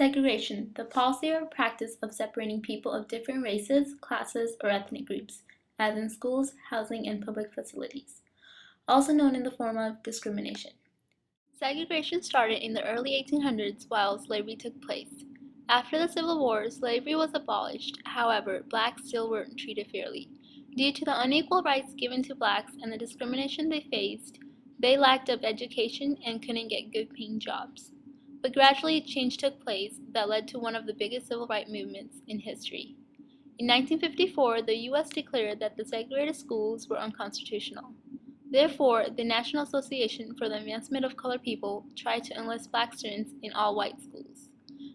Segregation, the policy or practice of separating people of different races, classes, or ethnic groups, as in schools, housing, and public facilities, also known in the form of discrimination. Segregation started in the early 1800s while slavery took place. After the Civil War, slavery was abolished. However, blacks still weren't treated fairly. Due to the unequal rights given to blacks and the discrimination they faced, they lacked of education and couldn't get good-paying jobs. But gradually a change took place that led to one of the biggest civil rights movements in history. In 1954, the U.S. declared that the segregated schools were unconstitutional. Therefore, the National Association for the Advancement of Colored People tried to enlist black students in all white schools.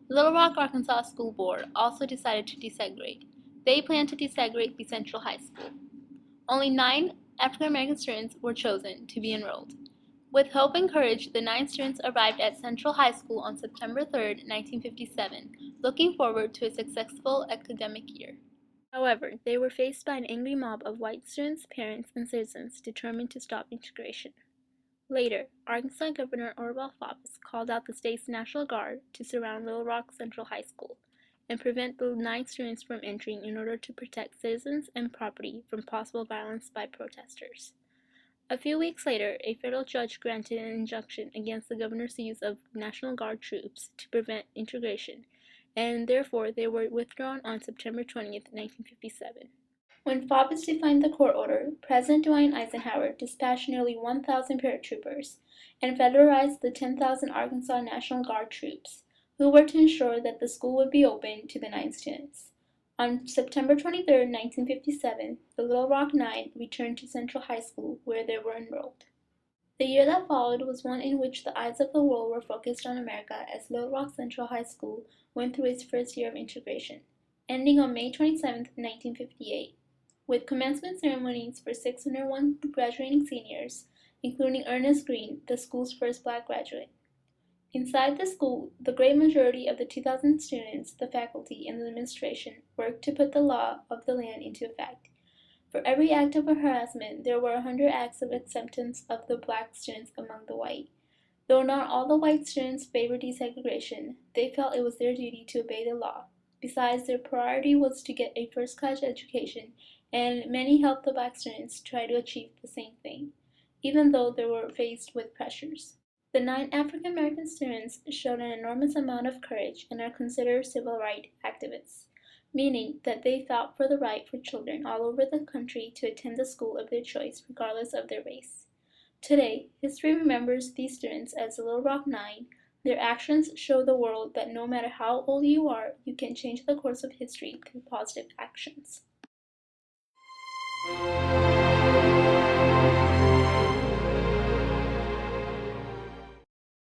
The Little Rock, Arkansas School Board also decided to desegregate. They planned to desegregate the Central High School. Only 9 African American students were chosen to be enrolled. With hope and courage, the 9 students arrived at Central High School on September 3, 1957, looking forward to a successful academic year. However, they were faced by an angry mob of white students, parents, and citizens determined to stop integration. Later, Arkansas Governor Orval Faubus called out the state's National Guard to surround Little Rock Central High School and prevent the 9 students from entering in order to protect citizens and property from possible violence by protesters. A few weeks later, a federal judge granted an injunction against the governor's use of National Guard troops to prevent integration, and therefore they were withdrawn on September 20, 1957. When Faubus defined the court order, President Dwight Eisenhower dispatched nearly 1,000 paratroopers and federalized the 10,000 Arkansas National Guard troops, who were to ensure that the school would be open to the 9 students. On September 23, 1957, the Little Rock 9 returned to Central High School, where they were enrolled. The year that followed was one in which the eyes of the world were focused on America as Little Rock Central High School went through its first year of integration, ending on May 27, 1958, with commencement ceremonies for 601 graduating seniors, including Ernest Green, the school's first black graduate. Inside the school, the great majority of the 2,000 students, the faculty, and the administration worked to put the law of the land into effect. For every act of harassment, there were 100 acts of acceptance of the black students among the white. Though not all the white students favored desegregation, they felt it was their duty to obey the law. Besides, their priority was to get a first-class education, and many helped the black students try to achieve the same thing, even though they were faced with pressures. The 9 African American students showed an enormous amount of courage and are considered civil rights activists, meaning that they fought for the right for children all over the country to attend the school of their choice, regardless of their race. Today, history remembers these students as the Little Rock 9. Their actions show the world that no matter how old you are, you can change the course of history through positive actions.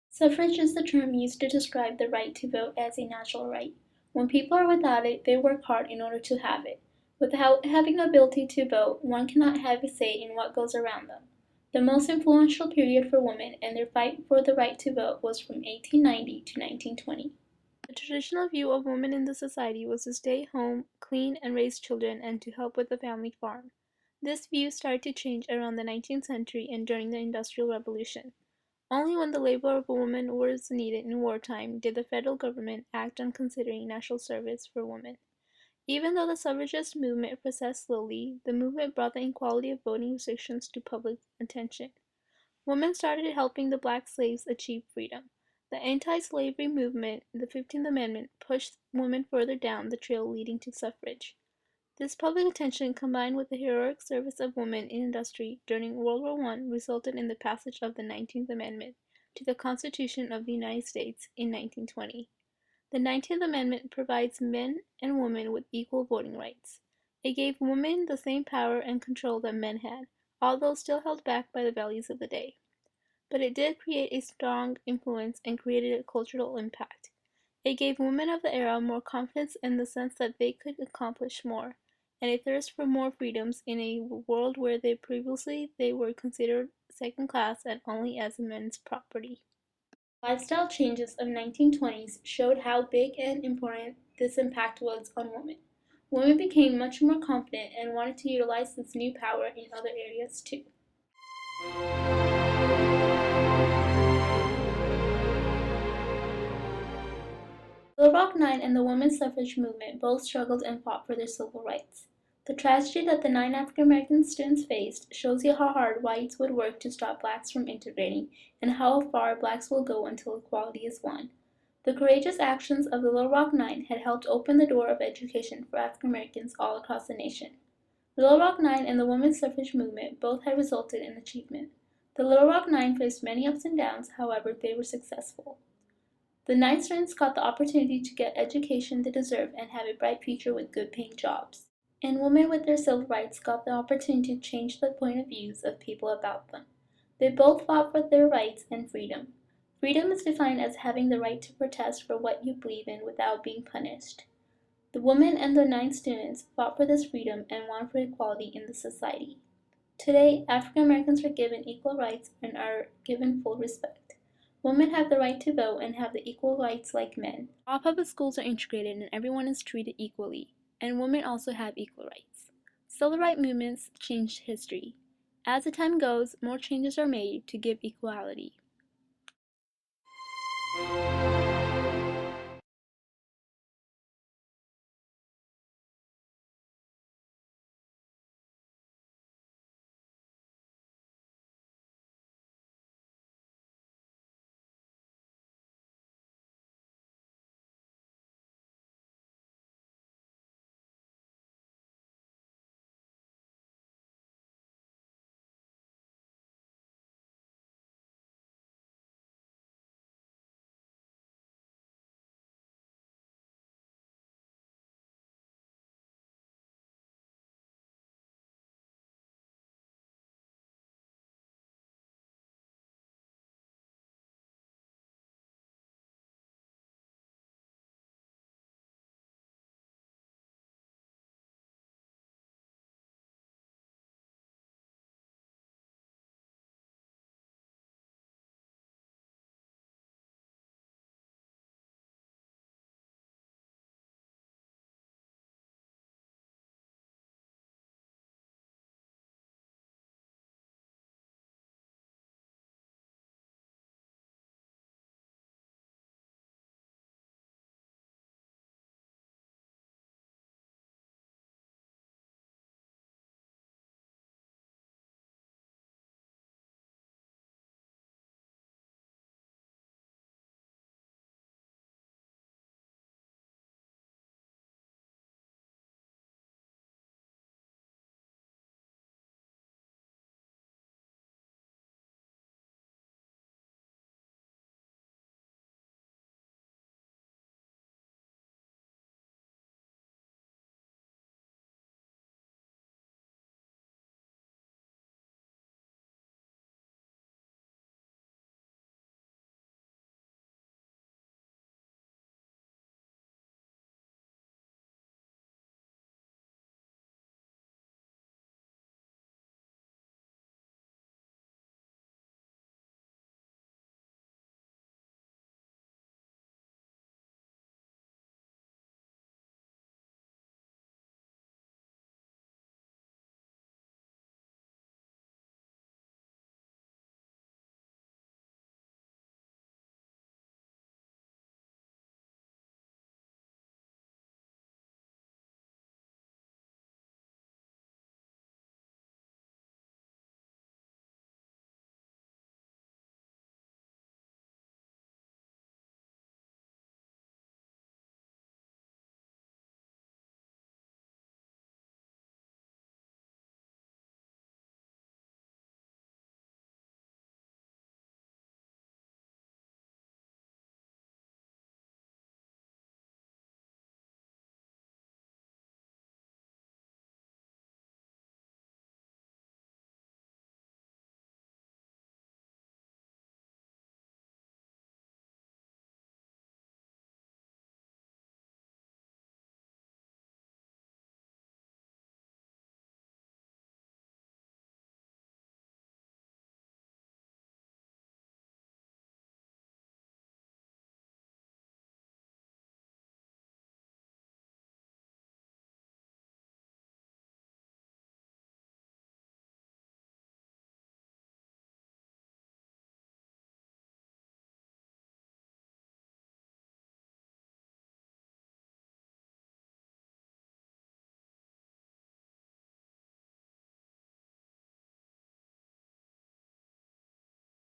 Suffrage is the term used to describe the right to vote as a natural right. When people are without it, they work hard in order to have it. Without having the ability to vote, one cannot have a say in what goes around them. The most influential period for women and their fight for the right to vote was from 1890 to 1920. The traditional view of women in the society was to stay home, clean and raise children, and to help with the family farm. This view started to change around the 19th century and during the Industrial Revolution. Only when the labor of a woman was needed in wartime did the federal government act on considering national service for women. Even though the suffragist movement processed slowly, the movement brought the equality of voting restrictions to public attention. Women started helping the black slaves achieve freedom. The anti-slavery movement, the 15th Amendment, pushed women further down the trail leading to suffrage. This public attention, combined with the heroic service of women in industry during World War I, resulted in the passage of the 19th Amendment to the Constitution of the United States in 1920. The 19th Amendment provides men and women with equal voting rights. It gave women the same power and control that men had, although still held back by the values of the day. But it did create a strong influence and created a cultural impact. It gave women of the era more confidence in the sense that they could accomplish more, and a thirst for more freedoms in a world where previously they were considered second class and only as men's property. Lifestyle changes of 1920s showed how big and important this impact was on women. Women became much more confident and wanted to utilize this new power in other areas too. Little Rock Nine and the women's suffrage movement both struggled and fought for their civil rights. The tragedy that the 9 African American students faced shows you how hard whites would work to stop blacks from integrating and how far blacks will go until equality is won. The courageous actions of the Little Rock Nine had helped open the door of education for African Americans all across the nation. The Little Rock Nine and the women's suffrage movement both had resulted in achievement. The Little Rock Nine faced many ups and downs, however, they were successful. The nine students got the opportunity to get education they deserve and have a bright future with good-paying jobs. And women with their civil rights got the opportunity to change the point of views of people about them. They both fought for their rights and freedom. Freedom is defined as having the right to protest for what you believe in without being punished. The women and the 9 students fought for this freedom and won for equality in the society. Today, African Americans are given equal rights and are given full respect. Women have the right to vote and have the equal rights like men. All public schools are integrated and everyone is treated equally, and women also have equal rights. Civil rights movements changed history. As the time goes, more changes are made to give equality.